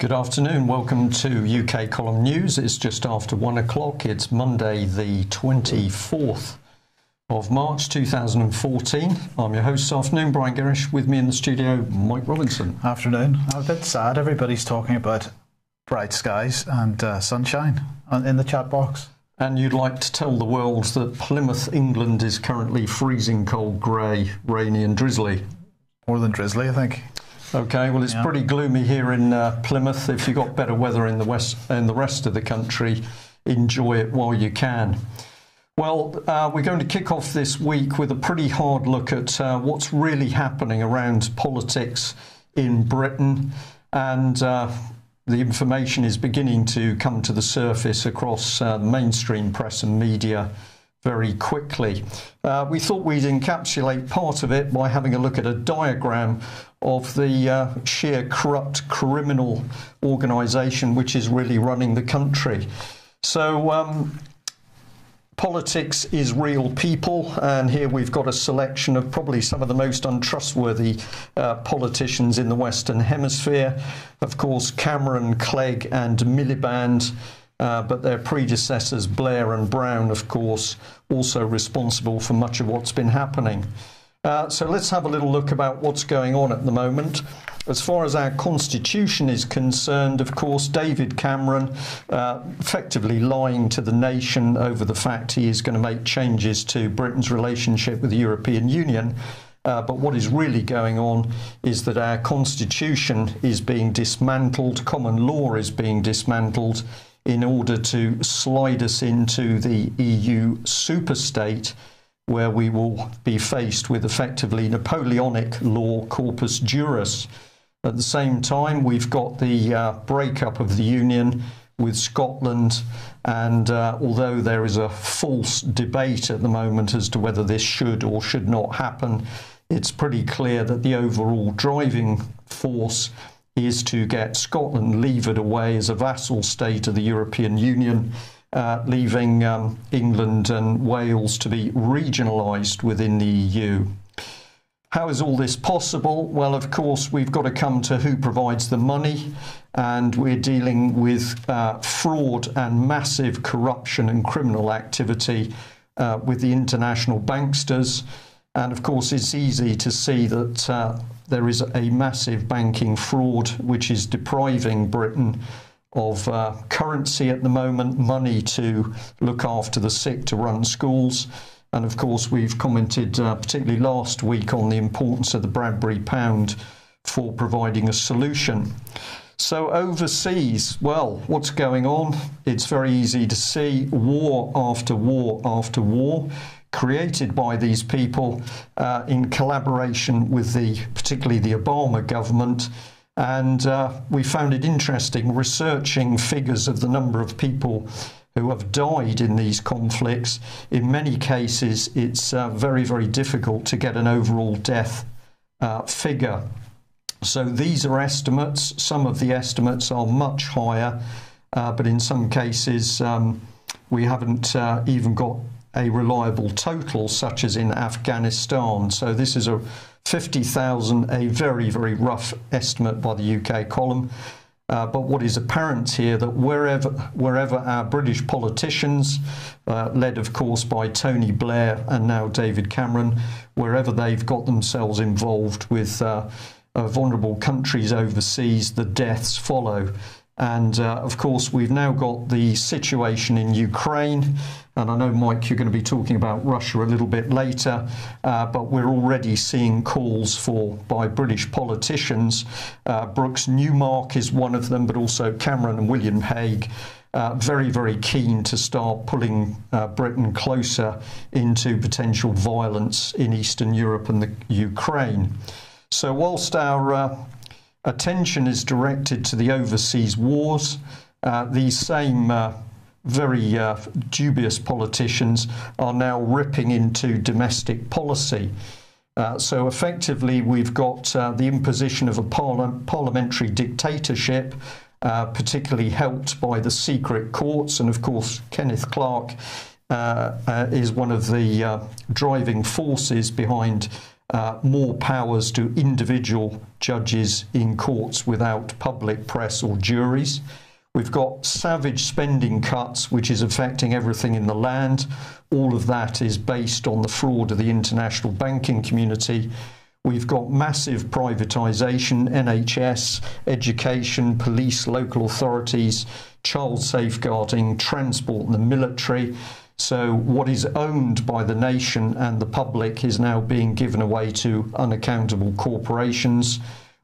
Good afternoon. Welcome to UK Column News. It's just after 1 o'clock. It's Monday, the 24th of March 2014. I'm your host this afternoon, Brian Gerrish. With me in the studio, Mike Robinson. Afternoon. I'm a bit sad. Everybody's talking about bright skies and sunshine in the chat box. And you'd like to tell the world that Plymouth, England is currently freezing cold, grey, rainy and drizzly. More than drizzly, I think. Okay, well, it's pretty gloomy here in Plymouth. If you've got better weather in the west and the rest of the country, enjoy it while you can. Well, we're going to kick off this week with a pretty hard look at what's really happening around politics in Britain, and the information is beginning to come to the surface across mainstream press and media very quickly. We thought we'd encapsulate part of it by having a look at a diagram of the sheer corrupt criminal organisation which is really running the country. So politics is real people, and here we've got a selection of probably some of the most untrustworthy politicians in the Western Hemisphere. Of course, Cameron, Clegg and Miliband, but their predecessors, Blair and Brown, of course, also responsible for much of what's been happening. So let's have a little look about what's going on at the moment. As far as our constitution is concerned, of course, David Cameron effectively lying to the nation over the fact he is going to make changes to Britain's relationship with the European Union. But what is really going on is that our constitution is being dismantled, common law is being dismantled in order to slide us into the EU superstate, where we will be faced with effectively Napoleonic law corpus juris. At the same time, we've got the breakup of the Union with Scotland, and although there is a false debate at the moment as to whether this should or should not happen, it's pretty clear that the overall driving force is to get Scotland levered away as a vassal state of the European Union, leaving England and Wales to be regionalised within the EU. How is all this possible? Well, of course, we've got to come to who provides the money, and we're dealing with fraud and massive corruption and criminal activity with the international banksters. And of course, it's easy to see that there is a massive banking fraud which is depriving Britain of currency at the moment, money to look after the sick, to run schools. And of course, we've commented particularly last week on the importance of the Bradbury pound for providing a solution. So overseas, well, what's going on? It's very easy to see war after war after war, created by these people in collaboration with particularly the Obama government. And we found it interesting researching figures of the number of people who have died in these conflicts. In many cases, it's very, very difficult to get an overall death figure. So these are estimates. Some of the estimates are much higher, but in some cases we haven't even got a reliable total, such as in Afghanistan. So this is a 50,000, a very, very rough estimate by the UK column. But what is apparent here, that wherever our British politicians, led of course by Tony Blair and now David Cameron, wherever they've got themselves involved with vulnerable countries overseas, the deaths follow. And of course, we've now got the situation in Ukraine. And I know, Mike, you're going to be talking about Russia a little bit later, but we're already seeing calls by British politicians. Brooks Newmark is one of them, but also Cameron and William Hague, very, very keen to start pulling Britain closer into potential violence in Eastern Europe and the Ukraine. So whilst our attention is directed to the overseas wars, these same very dubious politicians are now ripping into domestic policy. So effectively, we've got the imposition of a parliamentary dictatorship, particularly helped by the secret courts. And of course, Kenneth Clarke is one of the driving forces behind more powers to individual judges in courts without public press or juries. We've got savage spending cuts, which is affecting everything in the land. All of that is based on the fraud of the international banking community. We've got massive privatisation, NHS, education, police, local authorities, child safeguarding, transport and the military. So what is owned by the nation and the public is now being given away to unaccountable corporations.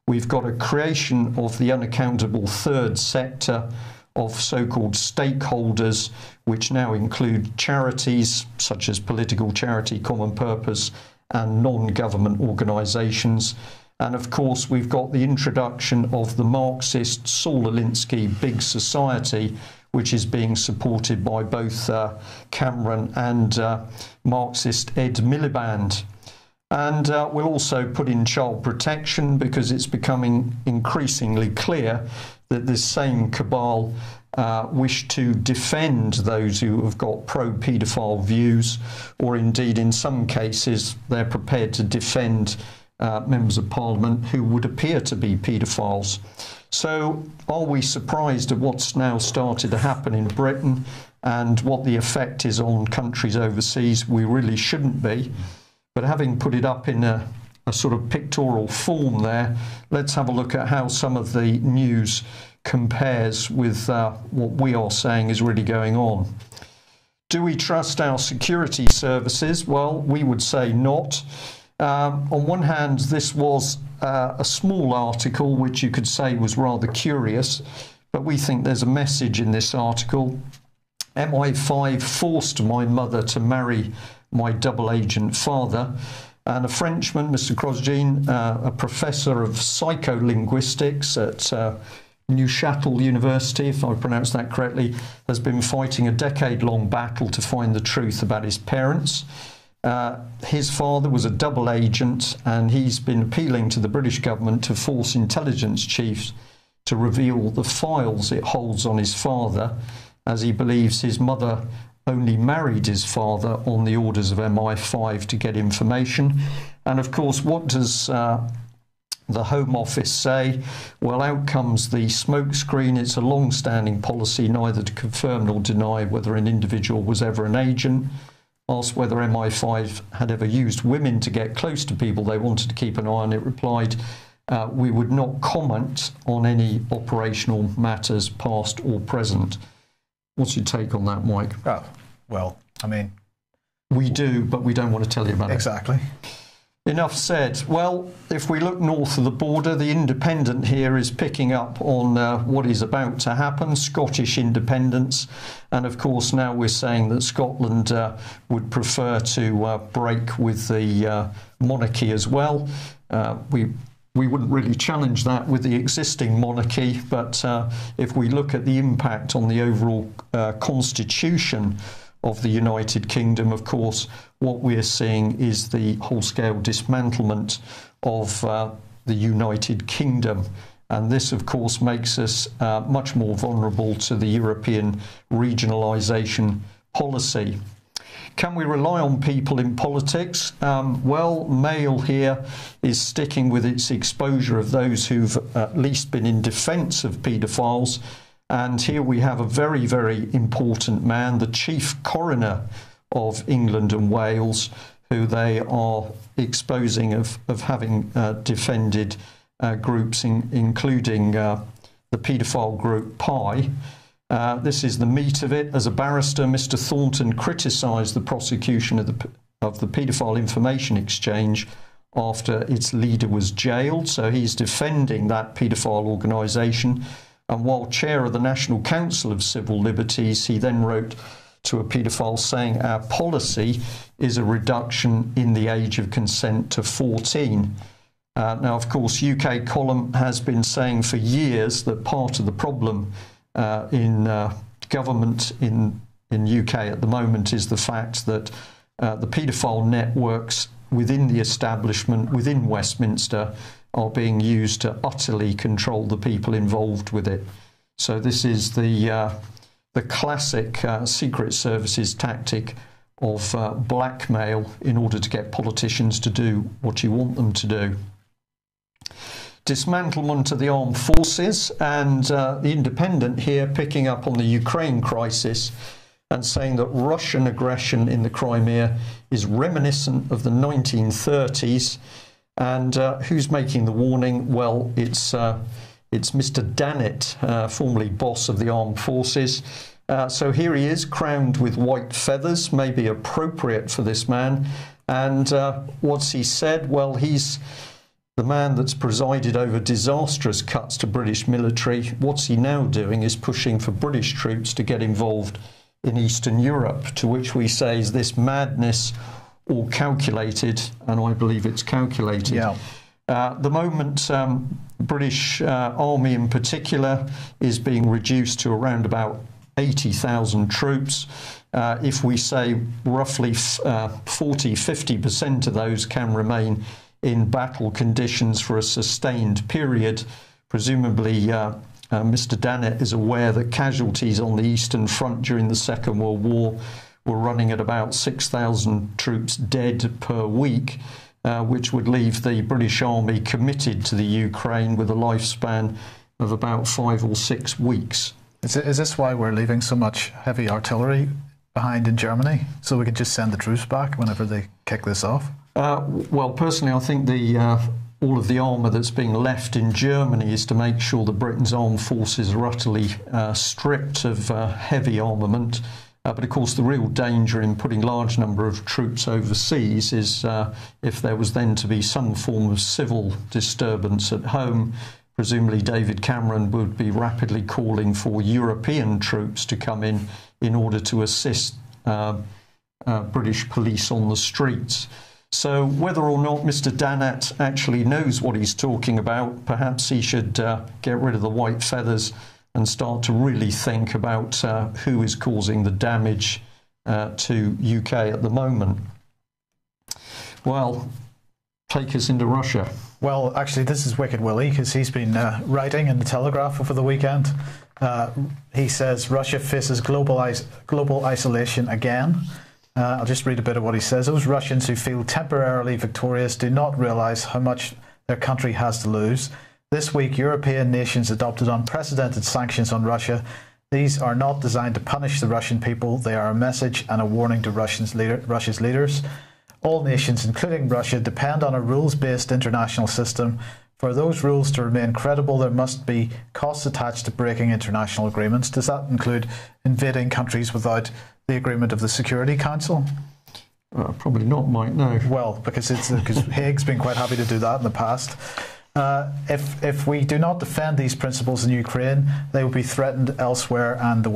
We've got a creation of the unaccountable third sector of so-called stakeholders, which now include charities such as political charity, common purpose, and non-government organisations. And of course, we've got the introduction of the Marxist Saul Alinsky Big Society, which is being supported by both Cameron and Marxist Ed Miliband. And we'll also put in child protection, because it's becoming increasingly clear that this same cabal wish to defend those who have got pro-paedophile views, or indeed in some cases they're prepared to defend members of parliament who would appear to be paedophiles. So are we surprised at what's now started to happen in Britain and what the effect is on countries overseas? We really shouldn't be. But having put it up in a sort of pictorial form there, let's have a look at how some of the news compares with what we are saying is really going on. Do we trust our security services? Well, we would say not. On one hand, this was a small article which you could say was rather curious, but we think there's a message in this article. MI5 forced my mother to marry my double agent father. And a Frenchman, Mr. Grosjean, a professor of psycholinguistics at Neuchâtel University, if I pronounced that correctly, has been fighting a decade-long battle to find the truth about his parents. His father was a double agent, and he's been appealing to the British government to force intelligence chiefs to reveal the files it holds on his father, as he believes his mother only married his father on the orders of MI5 to get information. And of course, what does the Home Office say? Well, out comes the smokescreen. It's a long-standing policy neither to confirm nor deny whether an individual was ever an agent. Asked whether MI5 had ever used women to get close to people they wanted to keep an eye on, it replied, we would not comment on any operational matters, past or present. What's your take on that, Mike? Oh, well, I mean... We do, but we don't want to tell you about it. Exactly. Enough said. Well, if we look north of the border, the Independent here is picking up on what is about to happen, Scottish independence. And of course, now we're saying that Scotland would prefer to break with the monarchy as well. We wouldn't really challenge that with the existing monarchy, but if we look at the impact on the overall constitution of the United Kingdom, of course, what we're seeing is the whole-scale dismantlement of the United Kingdom. And this, of course, makes us much more vulnerable to the European regionalisation policy. Can we rely on people in politics? Well, Mail here is sticking with its exposure of those who've at least been in defence of paedophiles. And here we have a very, very important man, the chief coroner of England and Wales, who they are exposing of having defended groups, including the paedophile group Pi. This is the meat of it. As a barrister, Mr. Thornton criticised the prosecution of the Paedophile Information Exchange after its leader was jailed. So he's defending that paedophile organisation. And while chair of the National Council of Civil Liberties, he then wrote to a paedophile saying, our policy is a reduction in the age of consent to 14. Now, of course, UK Column has been saying for years that part of the problem in government in UK at the moment is the fact that the paedophile networks within the establishment, within Westminster, are being used to utterly control the people involved with it. So this is the classic Secret Services tactic of blackmail in order to get politicians to do what you want them to do. Dismantlement of the armed forces, and the Independent here picking up on the Ukraine crisis and saying that Russian aggression in the Crimea is reminiscent of the 1930s. And who's making the warning? Well, it's Mr. Danett, formerly boss of the armed forces. So here he is, crowned with white feathers, maybe appropriate for this man. And what's he said? Well, he's the man that's presided over disastrous cuts to British military. What's he now doing is pushing for British troops to get involved in Eastern Europe, to which we say, is this madness or calculated? And I believe it's calculated. Yeah. The moment British Army in particular is being reduced to around about 80,000 troops. If we say roughly 40–50% of those can remain in battle conditions for a sustained period, presumably Mr. Danett is aware that casualties on the Eastern Front during the Second World War were running at about 6,000 troops dead per week, which would leave the British Army committed to the Ukraine with a lifespan of about 5 or 6 weeks. Is this why we're leaving so much heavy artillery behind in Germany, so we can just send the troops back whenever they kick this off? Well, personally, I think all of the armour that's being left in Germany is to make sure that Britain's armed forces are utterly stripped of heavy armament. But of course, the real danger in putting large number of troops overseas is if there was then to be some form of civil disturbance at home. Presumably David Cameron would be rapidly calling for European troops to come in order to assist British police on the streets. So whether or not Mr. Danett actually knows what he's talking about, perhaps he should get rid of the white feathers and start to really think about who is causing the damage to UK at the moment. Well, take us into Russia. Well, actually, this is Wicked Willie, because he's been writing in the Telegraph over the weekend. He says Russia faces global isolation again. I'll just read a bit of what he says. Those Russians who feel temporarily victorious do not realise how much their country has to lose. This week, European nations adopted unprecedented sanctions on Russia. These are not designed to punish the Russian people. They are a message and a warning to Russia's leaders. All nations, including Russia, depend on a rules-based international system. For those rules to remain credible, there must be costs attached to breaking international agreements. Does that include invading countries without the agreement of the Security Council? Probably not, Mike, no. Well, because Hague's been quite happy to do that in the past. If we do not defend these principles in Ukraine, they will be threatened elsewhere and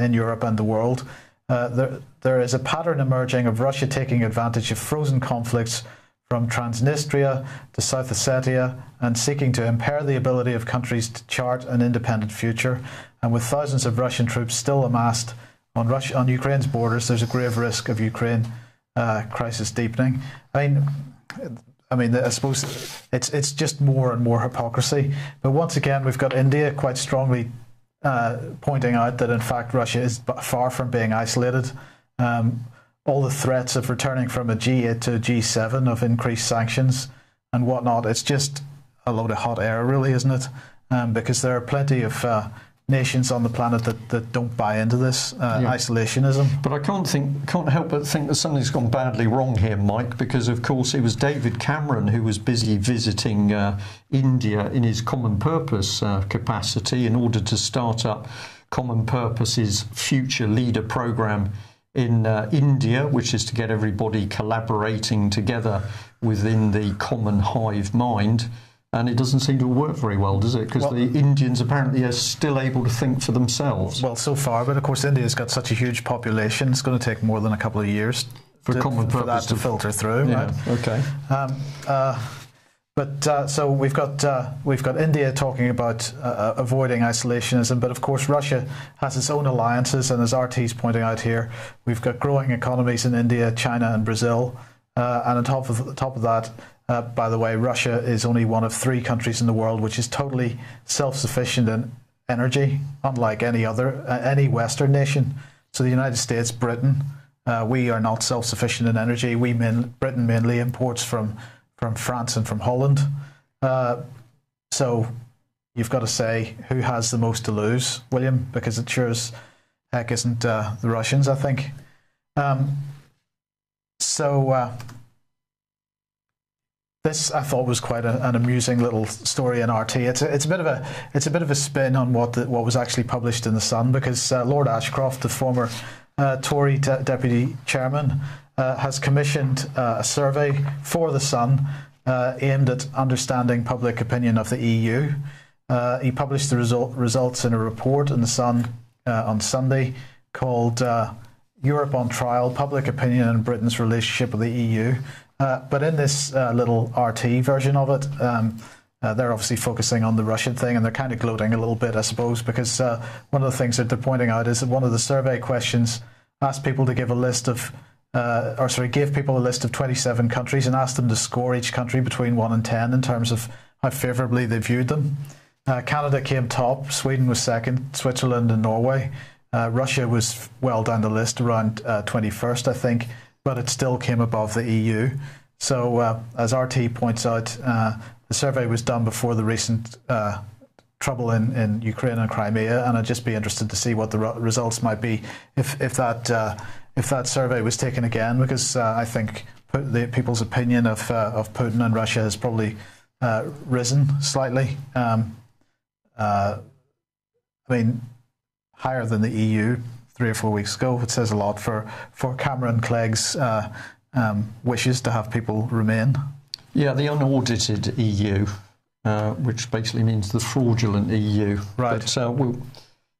in Europe and the world. There is a pattern emerging of Russia taking advantage of frozen conflicts from Transnistria to South Ossetia and seeking to impair the ability of countries to chart an independent future. And with thousands of Russian troops still amassed on Ukraine's borders, there's a grave risk of Ukraine crisis deepening. I mean, I suppose it's just more and more hypocrisy. But once again, we've got India quite strongly pointing out that in fact Russia is far from being isolated. All the threats of returning from a G8 to a G7, of increased sanctions and whatnot, it's just a load of hot air, really, isn't it? Because there are plenty of nations on the planet that don't buy into this isolationism. But I can't help but think that something's gone badly wrong here, Mike, because of course it was David Cameron who was busy visiting India in his Common Purpose capacity in order to start up Common Purpose's Future Leader programme in India, which is to get everybody collaborating together within the common hive mind. And it doesn't seem to work very well, does it? Because the Indians apparently are still able to think for themselves. Well, so far, but of course India's got such a huge population, it's going to take more than a couple of years for that to filter through. Yeah, right? Okay. So we've got India talking about avoiding isolationism, but of course Russia has its own alliances, and as RT's pointing out here, we've got growing economies in India, China and Brazil, and on top of that, by the way, Russia is only one of 3 countries in the world which is totally self-sufficient in energy, unlike any Western nation. So the United States, Britain, We are not self-sufficient in energy. Britain mainly imports from France and from Holland. So you've got to say who has the most to lose, William, because it sure as heck isn't the Russians, I think. This I thought was quite an amusing little story in RT. It's a bit of a spin on what was actually published in the Sun, because Lord Ashcroft, the former Tory deputy chairman, has commissioned a survey for the Sun aimed at understanding public opinion of the EU. He published the results in a report in the Sun on Sunday called Europe on Trial: Public Opinion in Britain's Relationship with the EU. But in this little RT version of it, they're obviously focusing on the Russian thing, and they're kind of gloating a little bit, I suppose, because one of the things that they're pointing out is that one of the survey questions asked people to give gave people a list of 27 countries and asked them to score each country between 1 and 10 in terms of how favourably they viewed them. Canada came top, Sweden was second, Switzerland and Norway. Russia was well down the list, around 21st, I think, but it still came above the EU. So, as RT points out, the survey was done before the recent trouble in Ukraine and Crimea, and I'd just be interested to see what the results might be if that survey was taken again, because I think the people's opinion of Putin and Russia has probably risen slightly. I mean, higher than the EU 3 or 4 weeks ago. It says a lot for Cameron Clegg's wishes to have people remain. Yeah, the unaudited EU, which basically means the fraudulent EU. Right. But,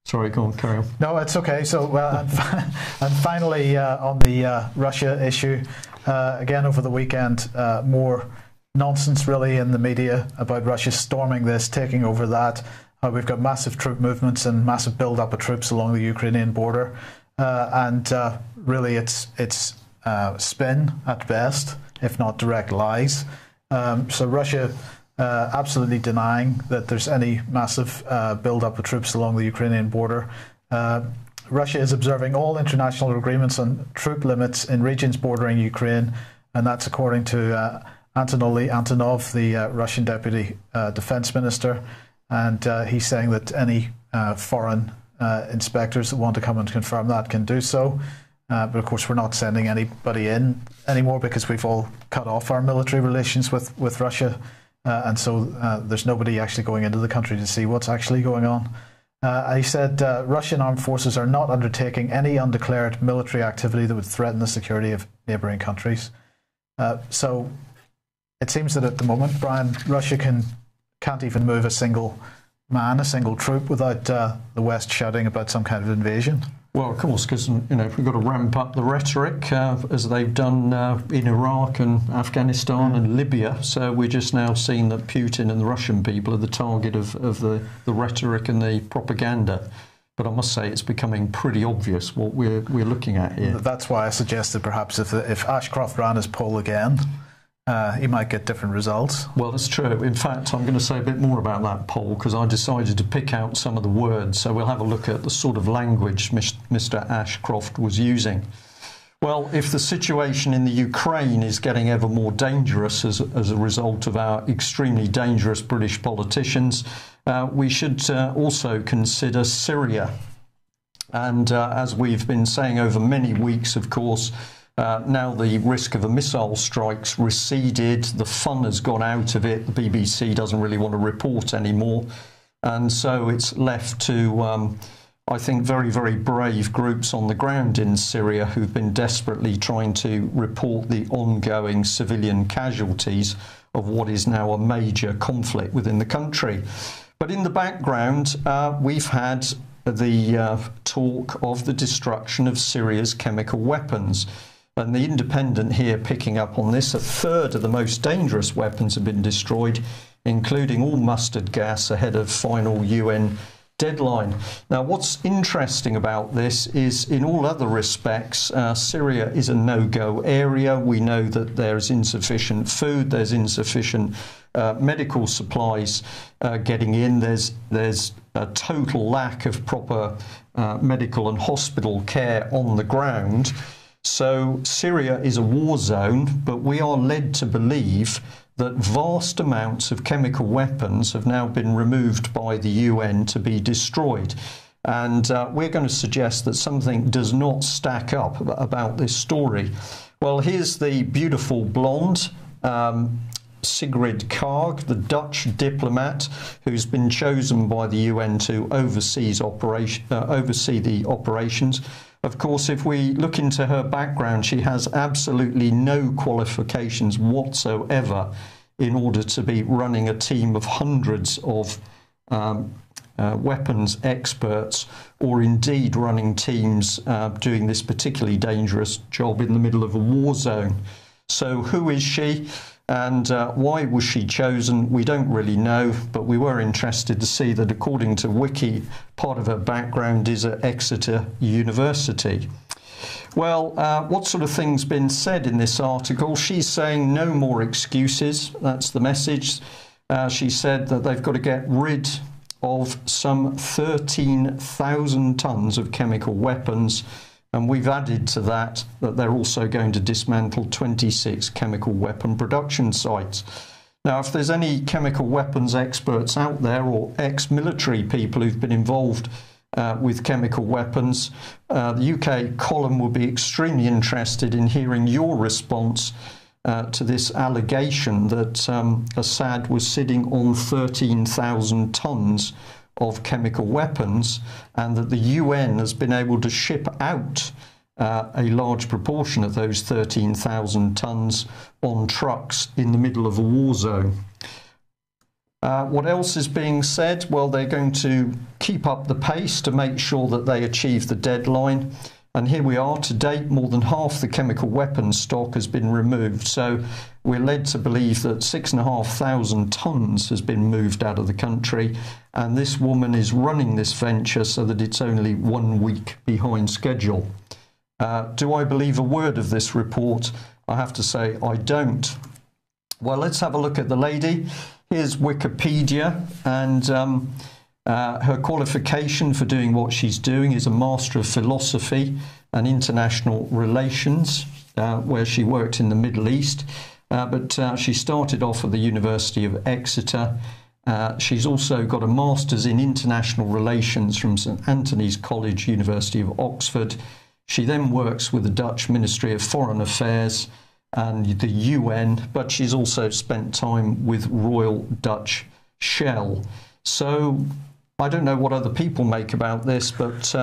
sorry, go on, carry on. No, it's okay. So, and finally, on the Russia issue, again over the weekend, more nonsense really in the media about Russia storming this, taking over that. We've got massive troop movements and massive build-up of troops along the Ukrainian border, and really it's spin at best, if not direct lies. So Russia absolutely denying that there's any massive build-up of troops along the Ukrainian border. Russia is observing all international agreements on troop limits in regions bordering Ukraine, and that's according to Anatoly Antonov, the Russian deputy defense minister. And he's saying that any foreign inspectors that want to come and confirm that can do so. But of course, we're not sending anybody in anymore because we've all cut off our military relations with Russia. And so there's nobody actually going into the country to see what's actually going on. He said Russian armed forces are not undertaking any undeclared military activity that would threaten the security of neighbouring countries. So it seems that at the moment, Brian, Russia can't even move a single man, a single troop, without the West shouting about some kind of invasion. Well, of course, because we've got to ramp up the rhetoric as they've done in Iraq and Afghanistan and Libya. So we're just now seeing that Putin and the Russian people are the target of the rhetoric and the propaganda. But I must say it's becoming pretty obvious what we're looking at here. That's why I suggested perhaps if Ashcroft ran his poll again, he might get different results. Well, that's true. In fact, I'm going to say a bit more about that poll because I decided to pick out some of the words. So we'll have a look at the sort of language Mr. Ashcroft was using. Well, if the situation in the Ukraine is getting ever more dangerous as a result of our extremely dangerous British politicians, we should also consider Syria. And as we've been saying over many weeks, of course, now the risk of a missile strike's receded, the fun has gone out of it, the BBC doesn't really want to report anymore, and so it's left to, I think, very, very brave groups on the ground in Syria who've been desperately trying to report the ongoing civilian casualties of what is now a major conflict within the country. But in the background, we've had the talk of the destruction of Syria's chemical weapons. And the Independent here picking up on this, a third of the most dangerous weapons have been destroyed, including all mustard gas ahead of final UN deadline. Now, what's interesting about this is, in all other respects, Syria is a no-go area. We know that there's insufficient food, there's insufficient medical supplies getting in, there's a total lack of proper medical and hospital care on the ground. So Syria is a war zone, but we are led to believe that vast amounts of chemical weapons have now been removed by the UN to be destroyed. And we're going to suggest that something does not stack up about this story. Well, here's the beautiful blonde, Sigrid Kaag, the Dutch diplomat who's been chosen by the UN to oversee the operations. Of course, if we look into her background, she has absolutely no qualifications whatsoever in order to be running a team of hundreds of weapons experts, or indeed running teams doing this particularly dangerous job in the middle of a war zone. So who is she? And why was she chosen? We don't really know, but we were interested to see that according to Wiki, part of her background is at Exeter University. Well, what sort of thing's been said in this article? She's saying no more excuses. That's the message. She said that they've got to get rid of some 13,000 tons of chemical weapons. And we've added to that they're also going to dismantle 26 chemical weapon production sites. Now, if there's any chemical weapons experts out there or ex-military people who've been involved with chemical weapons, the UK column will be extremely interested in hearing your response to this allegation that Assad was sitting on 13,000 tons of chemical weapons, and that the UN has been able to ship out a large proportion of those 13,000 tons on trucks in the middle of a war zone. What else is being said? Well, they're going to keep up the pace to make sure that they achieve the deadline. And here we are. To date, more than half the chemical weapons stock has been removed. So we're led to believe that 6,500 tons has been moved out of the country. And this woman is running this venture so that it's only 1 week behind schedule. Do I believe a word of this report? I have to say I don't. Well, let's have a look at the lady. Here's Wikipedia, and her qualification for doing what she's doing is a Master of Philosophy and International Relations, where she worked in the Middle East. But she started off at the University of Exeter. She's also got a Master's in International Relations from St Antony's College, University of Oxford. She then works with the Dutch Ministry of Foreign Affairs and the UN, but she's also spent time with Royal Dutch Shell. So I don't know what other people make about this, but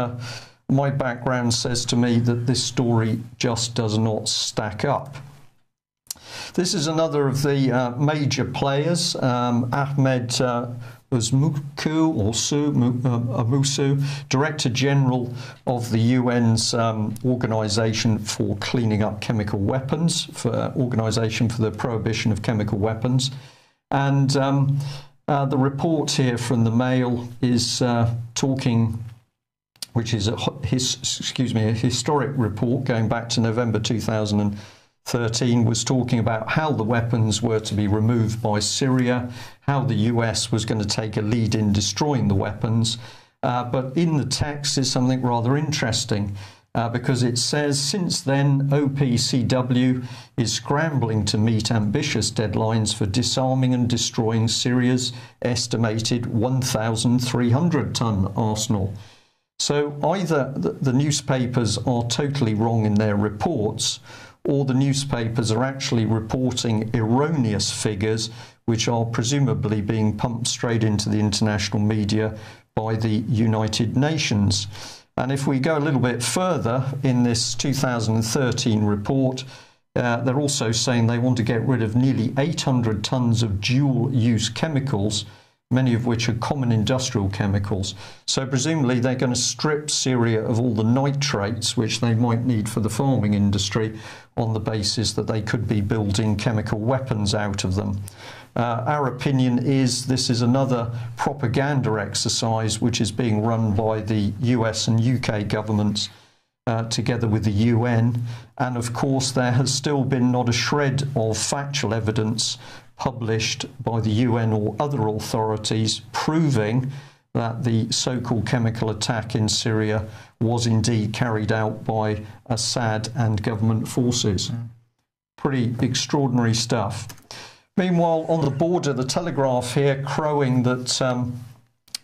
my background says to me that this story just does not stack up. This is another of the major players, Ahmed Ousmoukou, Director General of the UN's Organisation for Cleaning Up Chemical Weapons, Organisation for the Prohibition of Chemical Weapons. And the report here from the Mail is talking, which is a historic report going back to November 2013, was talking about how the weapons were to be removed by Syria, how the US was going to take a lead in destroying the weapons. But in the text is something rather interesting, because it says, since then, OPCW is scrambling to meet ambitious deadlines for disarming and destroying Syria's estimated 1,300-ton arsenal. So either the newspapers are totally wrong in their reports, or the newspapers are actually reporting erroneous figures, which are presumably being pumped straight into the international media by the United Nations. And if we go a little bit further in this 2013 report, they're also saying they want to get rid of nearly 800 tons of dual-use chemicals, many of which are common industrial chemicals. So presumably they're going to strip Syria of all the nitrates which they might need for the farming industry, on the basis that they could be building chemical weapons out of them. Our opinion is this is another propaganda exercise which is being run by the US and UK governments together with the UN. And of course there has still been not a shred of factual evidence published by the UN or other authorities proving that the so-called chemical attack in Syria was indeed carried out by Assad and government forces. Pretty extraordinary stuff. Meanwhile, on the border, the Telegraph here crowing that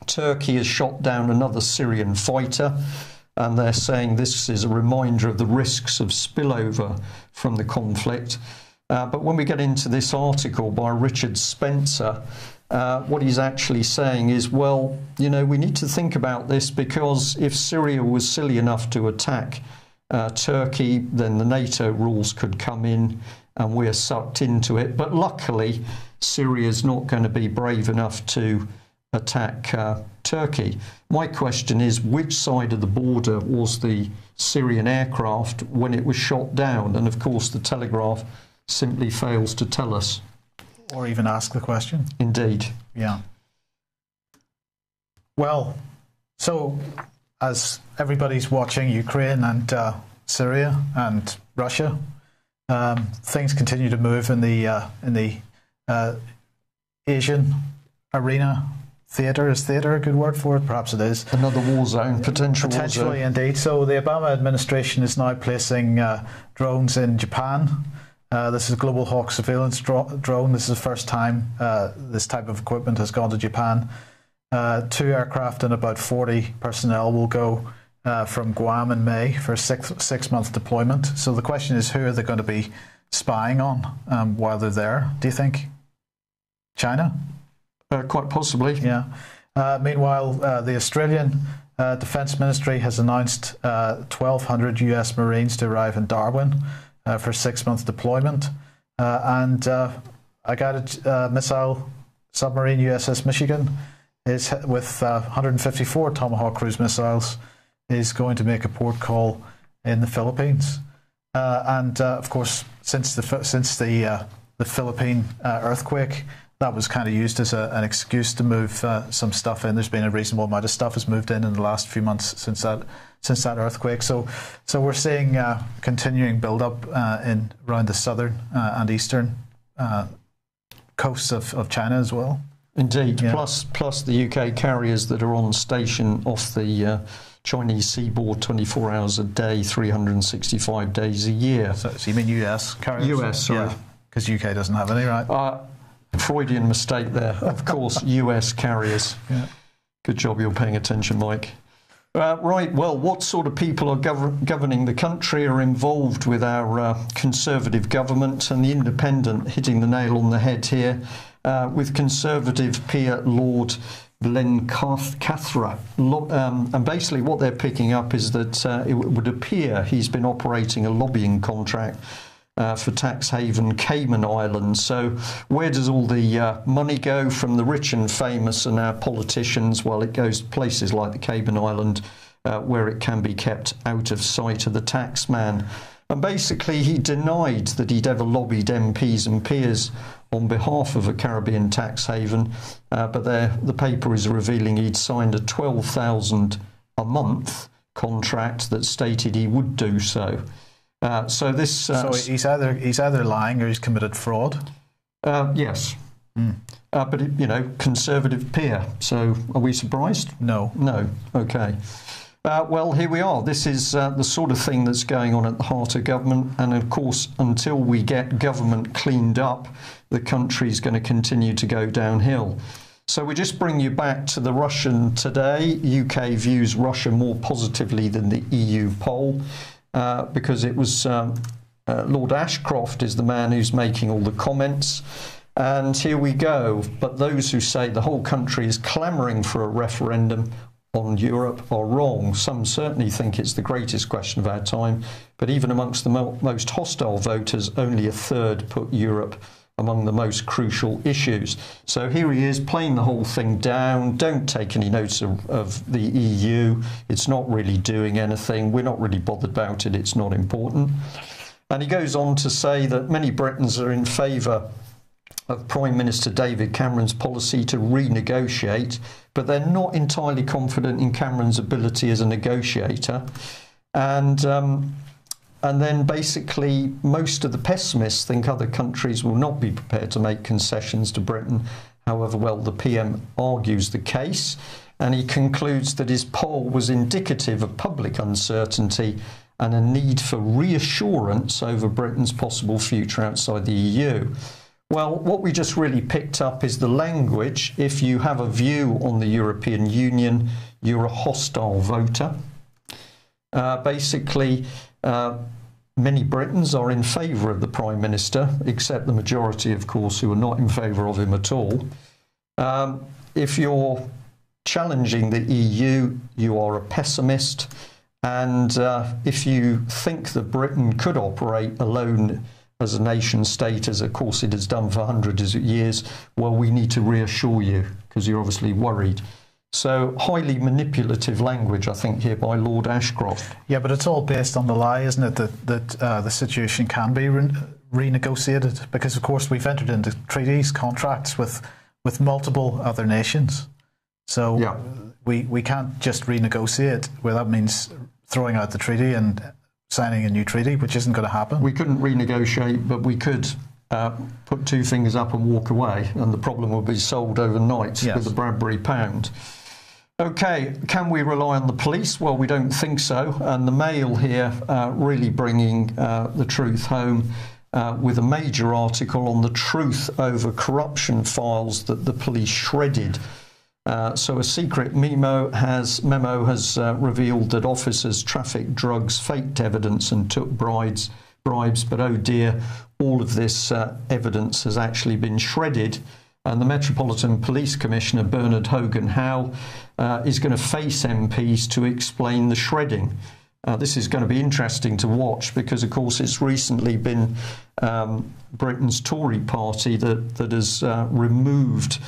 Turkey has shot down another Syrian fighter, and they're saying this is a reminder of the risks of spillover from the conflict. But when we get into this article by Richard Spencer, what he's actually saying is, well, you know, we need to think about this, because if Syria was silly enough to attack Turkey, then the NATO rules could come in and we're sucked into it. But luckily, Syria's not going to be brave enough to attack Turkey. My question is, which side of the border was the Syrian aircraft when it was shot down? And of course, the Telegraph simply fails to tell us. Or even ask the question. Indeed. Yeah. Well, so as everybody's watching Ukraine and Syria and Russia, things continue to move in the Asian arena. Theatre, is theatre a good word for it? Perhaps it is. Another war zone, potentially war zone. Indeed. So the Obama administration is now placing drones in Japan. This is a Global Hawk surveillance drone. This is the first time this type of equipment has gone to Japan. 2 aircraft and about 40 personnel will go from Guam in May for a six-month deployment. So the question is, who are they going to be spying on while they're there, do you think? China? Quite possibly. Yeah. Meanwhile, the Australian Defence Ministry has announced 1,200 US Marines to arrive in Darwin for a 6-month deployment. And a guided missile submarine, USS Michigan, is with 154 Tomahawk cruise missiles, is going to make a port call in the Philippines. And of course, since the Philippine earthquake, that was kind of used as an excuse to move some stuff in. There's been a reasonable amount of stuff has moved in the last few months since that earthquake. So we're seeing continuing build-up in around the southern and eastern coasts of China as well. Indeed. Yeah. Plus the UK carriers that are on station off the Chinese seaboard 24 hours a day, 365 days a year. So you mean US carriers? US, sorry. Because UK doesn't have any, right? Freudian mistake there. Of course, US carriers. Yeah. Good job you're paying attention, Mike. Right, well, what sort of people are governing the country are involved with our Conservative government, and the Independent hitting the nail on the head here with Conservative peer Lord Blencathra. And basically what they're picking up is that it would appear he's been operating a lobbying contract for tax haven Cayman Islands. So where does all the money go from the rich and famous and our politicians? Well, it goes to places like the Cayman Island where it can be kept out of sight of the tax man. And basically he denied that he'd ever lobbied MPs and peers on behalf of a Caribbean tax haven, but the paper is revealing he'd signed a $12,000 a month contract that stated he would do so. So he's either lying or he's committed fraud. Yes, but you know, Conservative peer. So are we surprised? No. Okay. Well, here we are. This is the sort of thing that's going on at the heart of government, and of course, until we get government cleaned up, the country's going to continue to go downhill. So we just bring you back to the Russian today. UK views Russia more positively than the EU poll. Because it was Lord Ashcroft is the man who's making all the comments. And here we go. But those who say the whole country is clamouring for a referendum on Europe are wrong. Some certainly think it's the greatest question of our time. But even amongst the most hostile voters, only a third put Europe among the most crucial issues. So here he is playing the whole thing down. Don't take any notice of the EU. It's not really doing anything. We're not really bothered about it. It's not important. And he goes on to say that many Britons are in favour of Prime Minister David Cameron's policy to renegotiate, but they're not entirely confident in Cameron's ability as a negotiator. And then basically most of the pessimists think other countries will not be prepared to make concessions to Britain, however well the PM argues the case. and he concludes that his poll was indicative of public uncertainty and a need for reassurance over Britain's possible future outside the EU. Well, what we just really picked up is the language. If you have a view on the European Union, you're a hostile voter. Basically, many Britons are in favour of the Prime Minister, except the majority, of course, who are not in favour of him at all. If you're challenging the EU, you are a pessimist. And if you think that Britain could operate alone as a nation state, as of course it has done for hundreds of years, well, we need to reassure you, because you're obviously worried. So highly manipulative language, I think, here by Lord Ashcroft. Yeah, but it's all based on the lie, isn't it, that the situation can be renegotiated? Because, of course, we've entered into treaties, contracts with multiple other nations. So yeah, we can't just renegotiate, well, that means throwing out the treaty and signing a new treaty, which isn't going to happen. We couldn't renegotiate, but we could put two fingers up and walk away, and the problem will be solved overnight. Yes. With the Bradbury pound. Okay, can we rely on the police? Well, we don't think so. And the Mail here really bringing the truth home with a major article on the truth over corruption files that the police shredded. So a secret memo has revealed that officers trafficked drugs, faked evidence and took bribes. But oh dear, all of this evidence has actually been shredded. And the Metropolitan Police Commissioner, Bernard Hogan-Howe, is going to face MPs to explain the shredding. This is going to be interesting to watch because, of course, it's recently been Britain's Tory party that has removed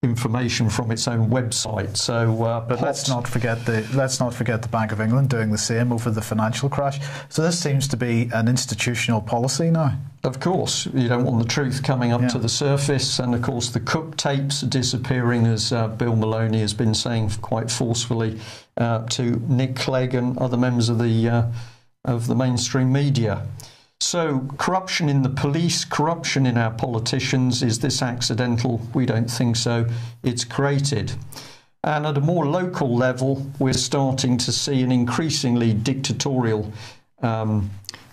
information from its own website. So, but let's not forget the Bank of England doing the same over the financial crash. So this seems to be an institutional policy now. Of course, you don't want the truth coming up to the surface, and of course the Cook tapes disappearing, as Bill Maloney has been saying quite forcefully to Nick Clegg and other members of the mainstream media. So, corruption in the police, corruption in our politicians, is this accidental? We don't think so. It's created. And at a more local level, we're starting to see an increasingly dictatorial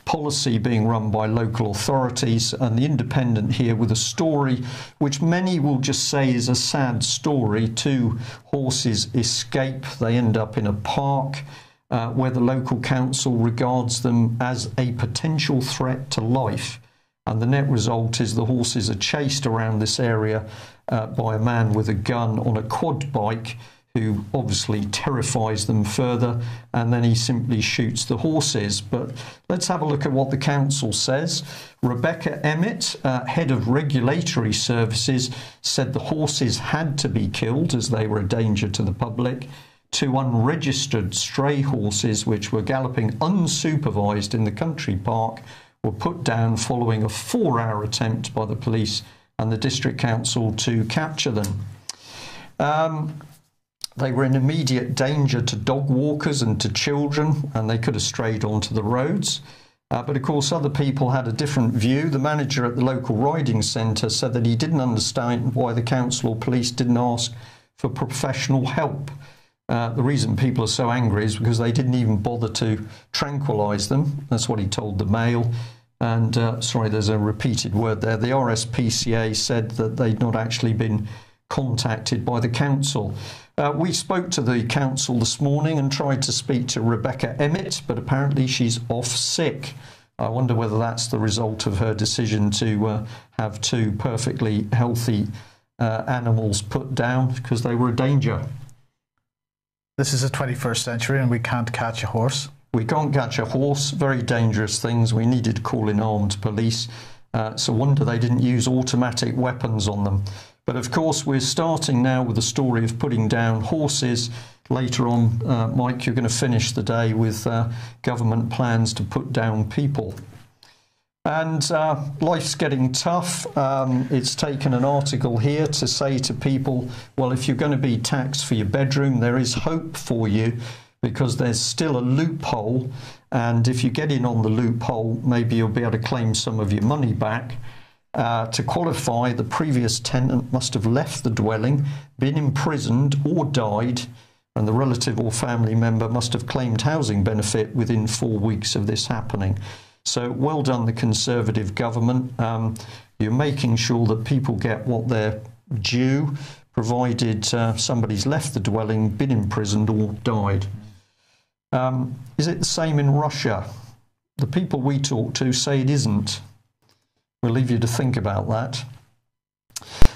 policy being run by local authorities. And The Independent here with a story which many will just say is a sad story. Two horses escape. They end up in a park. Where the local council regards them as a potential threat to life. And the net result is the horses are chased around this area by a man with a gun on a quad bike who obviously terrifies them further, and then he simply shoots the horses. But let's have a look at what the council says. Rebecca Emmett, head of regulatory services, said the horses had to be killed as they were a danger to the public. Two unregistered stray horses which were galloping unsupervised in the country park were put down following a 4-hour attempt by the police and the district council to capture them. They were in immediate danger to dog walkers and to children, and they could have strayed onto the roads. But of course other people had a different view. The manager at the local riding centre said that he didn't understand why the council or police didn't ask for professional help. The reason people are so angry is because they didn't even bother to tranquilise them. That's what he told the Mail. And, sorry, there's a repeated word there. The RSPCA said that they'd not actually been contacted by the council. We spoke to the council this morning and tried to speak to Rebecca Emmett, but apparently she's off sick. I wonder whether that's the result of her decision to have two perfectly healthy animals put down because they were a danger. This is the 21st century and we can't catch a horse. We can't catch a horse. Very dangerous things. We needed to call in armed police. It's a wonder they didn't use automatic weapons on them. But of course, we're starting now with the story of putting down horses. Later on, Mike, you're going to finish the day with government plans to put down people. And life's getting tough. It's taken an article here to say to people, well, if you're going to be taxed for your bedroom, there is hope for you because there's still a loophole. And if you get in on the loophole, maybe you'll be able to claim some of your money back. To qualify, the previous tenant must have left the dwelling, been imprisoned or died, and the relative or family member must have claimed housing benefit within 4 weeks of this happening. So well done, the Conservative government. You're making sure that people get what they're due, provided somebody's left the dwelling, been imprisoned or died. Is it the same in Russia? The people we talk to say it isn't. We'll leave you to think about that.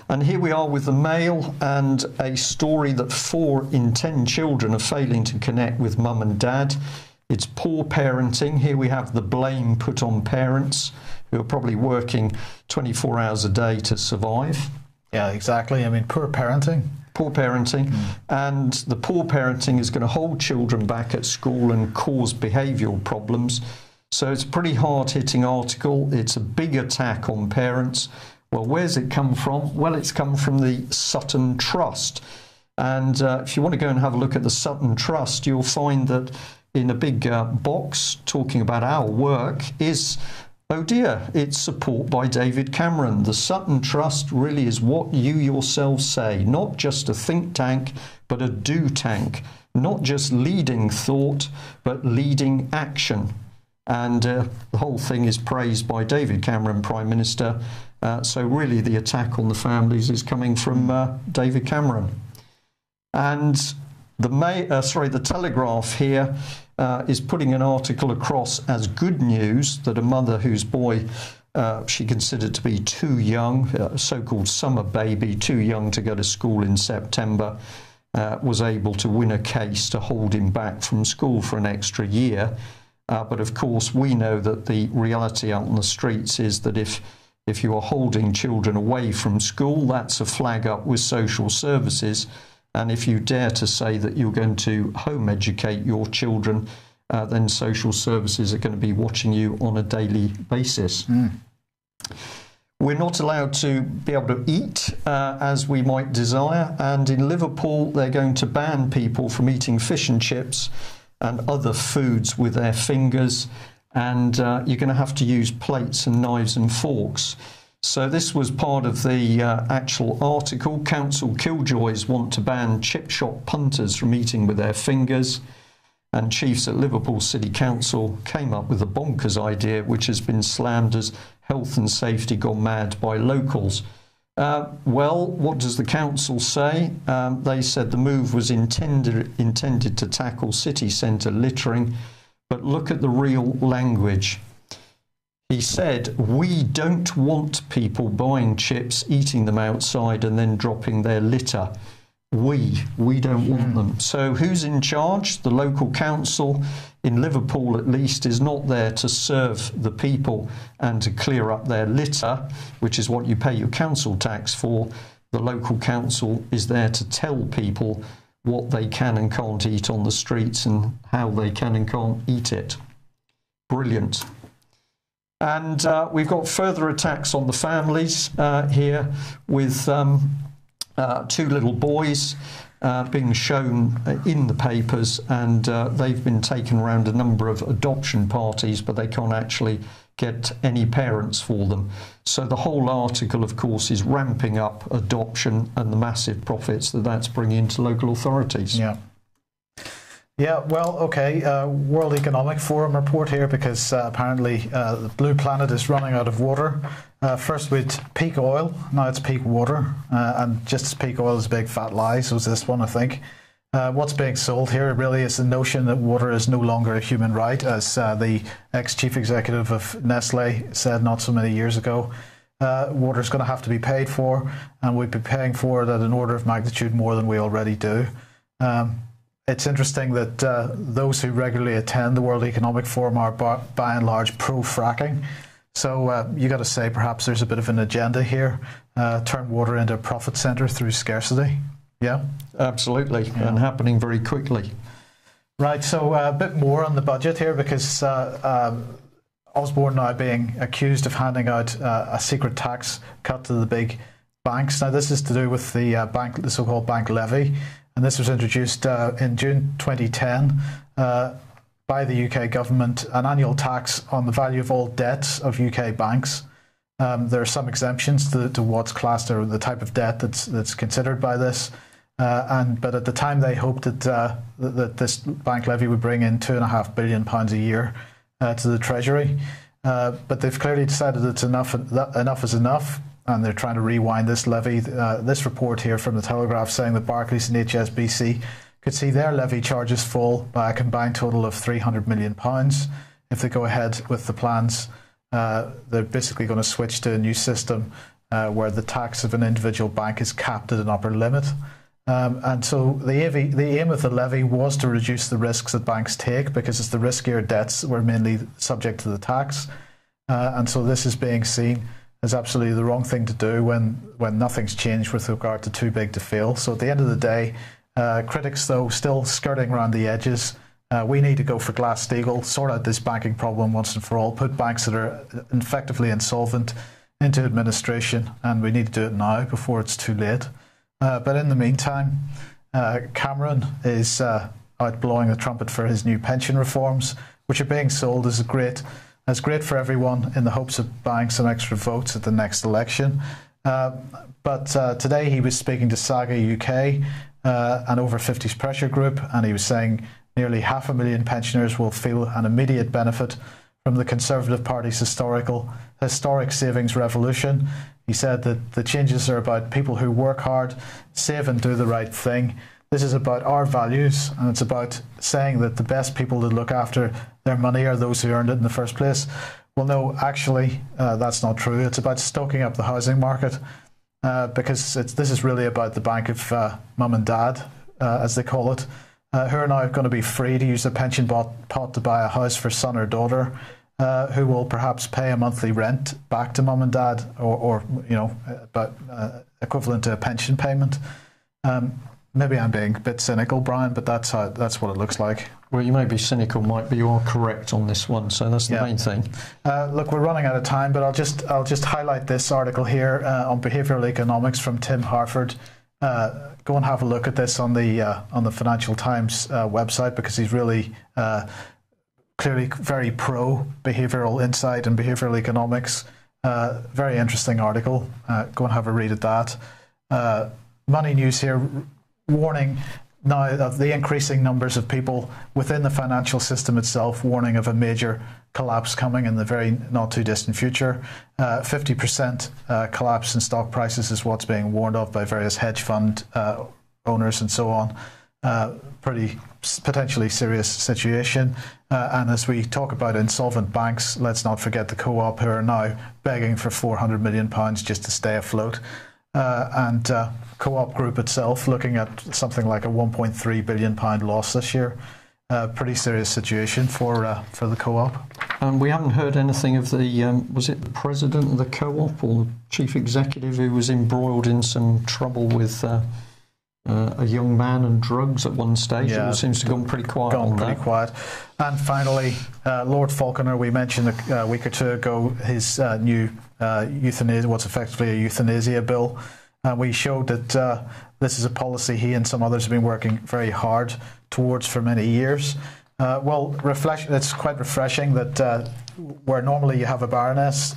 And here we are with the Mail and a story that 4 in 10 children are failing to connect with mum and dad. It's poor parenting. Here we have the blame put on parents who are probably working 24 hours a day to survive. Yeah, exactly. I mean, poor parenting. Poor parenting. And the poor parenting is going to hold children back at school and cause behavioural problems. So it's a pretty hard-hitting article. It's a big attack on parents. Well, where's it come from? Well, it's come from the Sutton Trust. And if you want to go and have a look at the Sutton Trust, you'll find that in a big box talking about our work is, oh dear, it's support by David Cameron. The Sutton Trust really is what you yourselves say, not just a think tank, but a do tank. Not just leading thought, but leading action. And the whole thing is praised by David Cameron, Prime Minister. So really the attack on the families is coming from David Cameron. And the Telegraph here is putting an article across as good news that a mother whose boy she considered to be too young, a so-called summer baby, too young to go to school in September, was able to win a case to hold him back from school for an extra year. But of course, we know that the reality out on the streets is that if you are holding children away from school, that's a flag up with social services. And if you dare to say that you're going to home educate your children, then social services are going to be watching you on a daily basis. We're not allowed to be able to eat as we might desire. And in Liverpool, they're going to ban people from eating fish and chips and other foods with their fingers, and you're going to have to use plates and knives and forks. So this was part of the actual article. Council killjoys want to ban chip shop punters from eating with their fingers, and chiefs at Liverpool City Council came up with a bonkers idea which has been slammed as health and safety gone mad by locals. Well, what does the council say? They said the move was intended to tackle city centre littering, but look at the real language. He said, we don't want people buying chips, eating them outside and then dropping their litter. We don't want them. So who's in charge? The local council in Liverpool, at least, is not there to serve the people and to clear up their litter, which is what you pay your council tax for. The local council is there to tell people what they can and can't eat on the streets and how they can and can't eat it. Brilliant. And we've got further attacks on the families here with 2 little boys being shown in the papers, and they've been taken around a number of adoption parties, but they can't actually get any parents for them. So the whole article, of course, is ramping up adoption and the massive profits that that's bringing to local authorities. Yeah, well, okay, World Economic Forum report here, because apparently the blue planet is running out of water. First with peak oil, now it's peak water, and just as peak oil is a big fat lie, so is this one, I think. What's being sold here really is the notion that water is no longer a human right, as the ex-chief executive of Nestle said not so many years ago. Water is going to have to be paid for, and we'd be paying for it at an order of magnitude more than we already do. It's interesting that those who regularly attend the World Economic Forum are by and large pro-fracking. So you got to say perhaps there's a bit of an agenda here, turn water into a profit centre through scarcity. Yeah? Absolutely, yeah. And happening very quickly. Right, so a bit more on the budget here, because Osborne now being accused of handing out a secret tax cut to the big banks. Now this is to do with the so-called bank levy. And this was introduced in June 2010 by the UK government, an annual tax on the value of all debts of UK banks. There are some exemptions to what's classed or the type of debt that's considered by this. But at the time, they hoped that this bank levy would bring in £2.5 billion a year to the Treasury. But they've clearly decided that enough is enough, and they're trying to rewind this levy. This report here from the Telegraph saying that Barclays and HSBC could see their levy charges fall by a combined total of £300 million if they go ahead with the plans. They're basically going to switch to a new system where the tax of an individual bank is capped at an upper limit. And so the aim of the levy was to reduce the risks that banks take, because it's the riskier debts were mainly subject to the tax. And so this is being seen as absolutely the wrong thing to do when nothing's changed with regard to too big to fail. So at the end of the day, critics, though, still skirting around the edges. We need to go for Glass-Steagall, sort out this banking problem once and for all, put banks that are effectively insolvent into administration, and we need to do it now before it's too late. But in the meantime, Cameron is out blowing the trumpet for his new pension reforms, which are being sold as great for everyone in the hopes of buying some extra votes at the next election. But today he was speaking to Saga UK, an over 50s pressure group, and he was saying nearly 500,000 pensioners will feel an immediate benefit from the Conservative Party's historic savings revolution. He said that the changes are about people who work hard, save and do the right thing. This is about our values, and it's about saying that the best people to look after their money are those who earned it in the first place. Well, no, actually, that's not true. It's about stoking up the housing market, because this is really about the bank of mum and dad, as they call it, who are now going to be free to use their pension pot to buy a house for son or daughter, who will perhaps pay a monthly rent back to mum and dad, or about equivalent to a pension payment. Maybe I'm being a bit cynical, Brian, but that's what it looks like. Well, you may be cynical, Mike, but you are correct on this one, so that's the main thing. Look, we're running out of time, but I'll just highlight this article here on behavioural economics from Tim Harford. Go and have a look at this on the Financial Times website, because he's really clearly very pro behavioural insight and behavioural economics. Very interesting article. Go and have a read at that. Money News here warning now of the increasing numbers of people within the financial system itself, warning of a major collapse coming in the very not too distant future. 50% collapse in stock prices is what's being warned of by various hedge fund owners and so on. Pretty potentially serious situation. And as we talk about insolvent banks, let's not forget the Co-op, who are now begging for £400 million just to stay afloat. And Co-op Group itself looking at something like a £1.3 billion loss this year. Pretty serious situation for the Co-op. And we haven't heard anything of the, was it the president of the Co-op or chief executive who was embroiled in some trouble with a young man and drugs at one stage? Yeah, it all seems to have gone pretty quiet on that. Quiet. And finally, Lord Falconer, we mentioned a week or two ago his new euthanasia, what's effectively a euthanasia bill. We showed that this is a policy he and some others have been working very hard towards for many years. It's quite refreshing that where normally you have a baroness,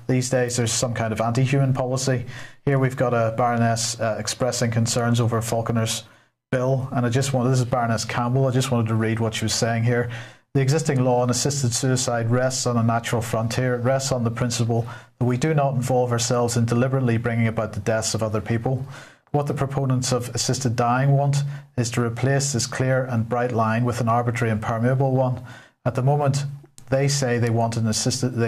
these days there's some kind of anti-human policy. Here we've got a baroness expressing concerns over Falconer's bill, and this is Baroness Campbell. I just wanted to read what she was saying here. The existing law on assisted suicide rests on a natural frontier. It rests on the principle that we do not involve ourselves in deliberately bringing about the deaths of other people. What the proponents of assisted dying want is to replace this clear and bright line with an arbitrary and permeable one. At the moment, they say they want assisted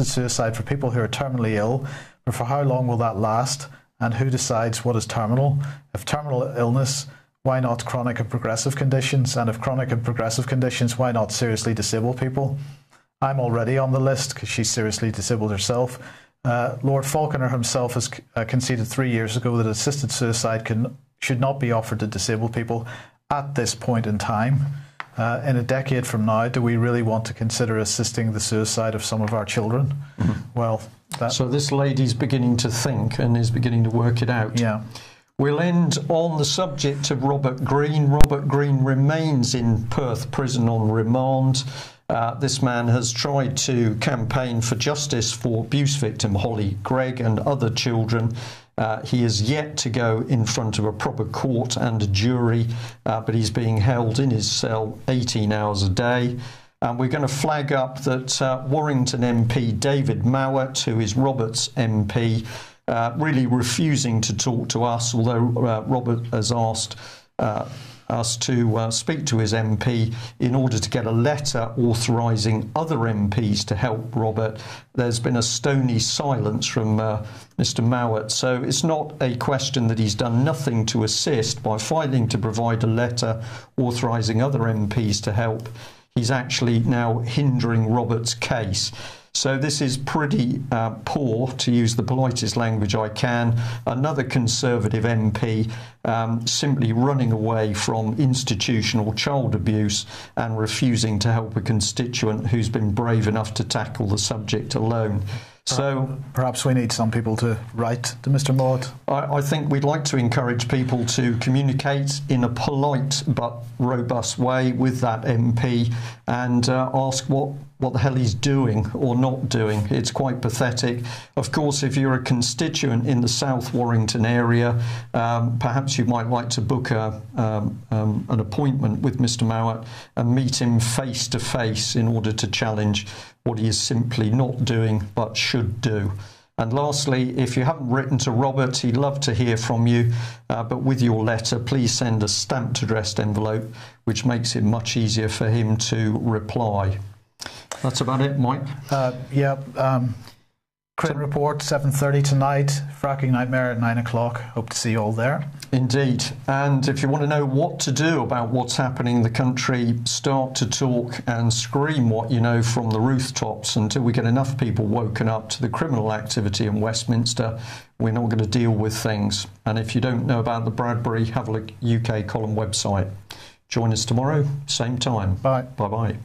suicide for people who are terminally ill, but for how long will that last? And who decides what is terminal? If terminal illness, why not chronic and progressive conditions? And if chronic and progressive conditions, why not seriously disabled people? I'm already on the list because she's seriously disabled herself. Lord Falconer himself has conceded 3 years ago that assisted suicide should not be offered to disabled people at this point in time. In a decade from now, do we really want to consider assisting the suicide of some of our children? Mm-hmm. Well, so this lady's beginning to think and is beginning to work it out. Yeah. We'll end on the subject of Robert Green. Robert Green remains in Perth prison on remand. This man has tried to campaign for justice for abuse victim Holly Greig and other children. He is yet to go in front of a proper court and a jury, but he's being held in his cell 18 hours a day. And we're going to flag up that Warrington MP David Mowat, who is Robert's MP, really refusing to talk to us, although Robert has asked us to speak to his MP in order to get a letter authorising other MPs to help Robert. There's been a stony silence from Mr Mowat, so it's not a question that he's done nothing to assist by failing to provide a letter authorising other MPs to help. He's actually now hindering Robert's case. So this is pretty poor, to use the politest language I can. Another Conservative MP simply running away from institutional child abuse and refusing to help a constituent who's been brave enough to tackle the subject alone. So perhaps we need some people to write to Mr Mowat. I think we'd like to encourage people to communicate in a polite but robust way with that MP and ask what the hell he's doing or not doing. It's quite pathetic. Of course, if you're a constituent in the South Warrington area, perhaps you might like to book an appointment with Mr Mowat and meet him face to face in order to challenge what he is simply not doing but should do. And lastly, if you haven't written to Robert, he'd love to hear from you, but with your letter, please send a stamped addressed envelope, which makes it much easier for him to reply. That's about it, Mike. Crane Report, 7:30 tonight. Fracking Nightmare at 9 o'clock. Hope to see you all there. Indeed. And if you want to know what to do about what's happening in the country, start to talk and scream what you know from the rooftops. Until we get enough people woken up to the criminal activity in Westminster, we're not going to deal with things. And if you don't know about the Bradbury, have a look UK column website. Join us tomorrow, same time. Bye. Bye-bye.